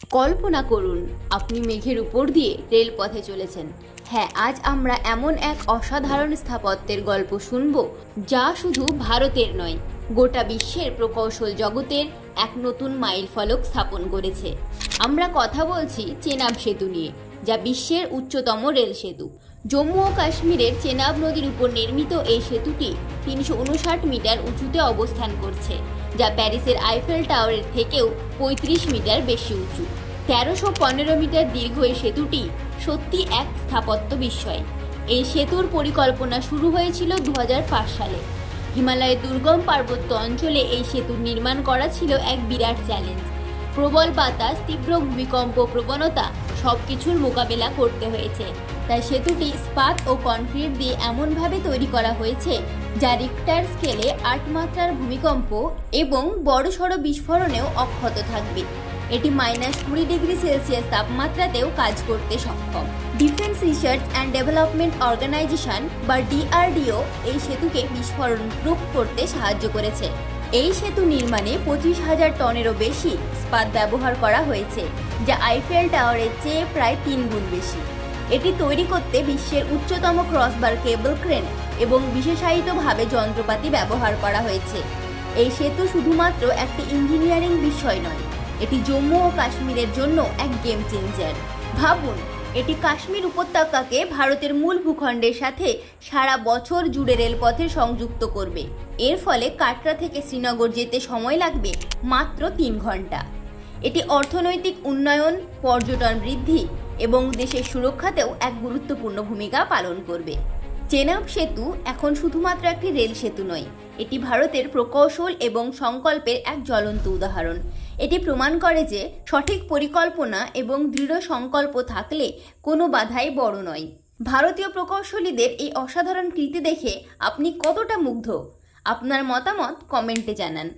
কল্পনা করুন আপনি মেঘের উপর দিয়ে রেলপথে চলেছেন। হ্যাঁ, আজ আমরা এমন এক অসাধারণ স্থাপত্যের গল্প শুনব যা শুধু ভারতের নয়, গোটা বিশ্বের প্রকৌশল জগতের এক নতুন মাইল ফলক স্থাপন করেছে। আমরা কথা বলছি চেনাব সেতু নিয়ে, যা বিশ্বের উচ্চতম রেল সেতু। জম্মু ও কাশ্মীরের চেনাব নদীর উপর নির্মিত এই সেতুটি 359 মিটার উঁচুতে অবস্থান করছে, যা প্যারিসের আইফেল টাওয়ারের থেকেও 35 মিটার বেশি উঁচু। 1315 মিটার দীর্ঘ এই সেতুটি সত্যি এক স্থাপত্য বিস্ময়। এই সেতুর পরিকল্পনা শুরু হয়েছিল 2005 সালে। হিমালয়ের দুর্গম পার্বত্য অঞ্চলে এই সেতুর নির্মাণ করা ছিল এক বিরাট চ্যালেঞ্জ। প্রবল বাতাস, তীব্র ভূমিকম্প প্রবণতা সবকিছুর মোকাবেলা করতে হয়েছে। তাই সেতুটি ইস্পাত ও কনক্রিট দিয়ে এমনভাবে তৈরি করা হয়েছে যা রিক্টার স্কেলে 8 মাত্রার ভূমিকম্প এবং বড়সড় বিস্ফোরণেও অক্ষত থাকবে। এটি -20 ডিগ্রি সেলসিয়াস তাপমাত্রাতেও কাজ করতে সক্ষম। Defence research and development organisation বা DRDO এই সেতুকে বিস্ফোরণ প্রুফ করতে সাহায্য করেছে। এই সেতু নির্মাণে 25,000 টনেরও বেশি ইস্পাত ব্যবহার করা হয়েছে, যা আইফেল টাওয়ারের চেয়ে প্রায় 3 গুণ বেশি। এটি তৈরি করতে বিশ্বের উচ্চতম ক্রসবার কেবল ক্রেন এবং বিশেষায়িতভাবে যন্ত্রপাতি ব্যবহার করা হয়েছে। এই সেতু শুধুমাত্র একটি ইঞ্জিনিয়ারিং বিষয় নয়, এটি জম্মু ও কাশ্মীরের জন্য এক গেম চেঞ্জার। ভাবুন, এটি কাশ্মীর উপত্যকাকে ভারতের মূল ভূখণ্ডের সাথে সারা বছর জুড়ে রেলপথে সংযুক্ত করবে। এর ফলে কাটরা থেকে শ্রীনগর যেতে সময় লাগবে মাত্র 3 ঘন্টা। এটি অর্থনৈতিক উন্নয়ন, পর্যটন বৃদ্ধি এবং দেশের সুরক্ষাতেও এক গুরুত্বপূর্ণ ভূমিকা পালন করবে। চেনাব সেতু এখন শুধুমাত্র একটি রেল সেতু নয়, এটি ভারতের প্রকৌশল এবং সংকল্পের এক জ্বলন্ত উদাহরণ। এটি প্রমাণ করে যে সঠিক পরিকল্পনা এবং দৃঢ় সংকল্প থাকলে কোনো বাধাই বড় নয়। ভারতীয় প্রকৌশলীদের এই অসাধারণ কৃতি দেখে আপনি কতটা মুগ্ধ? আপনার মতামত কমেন্টে জানান।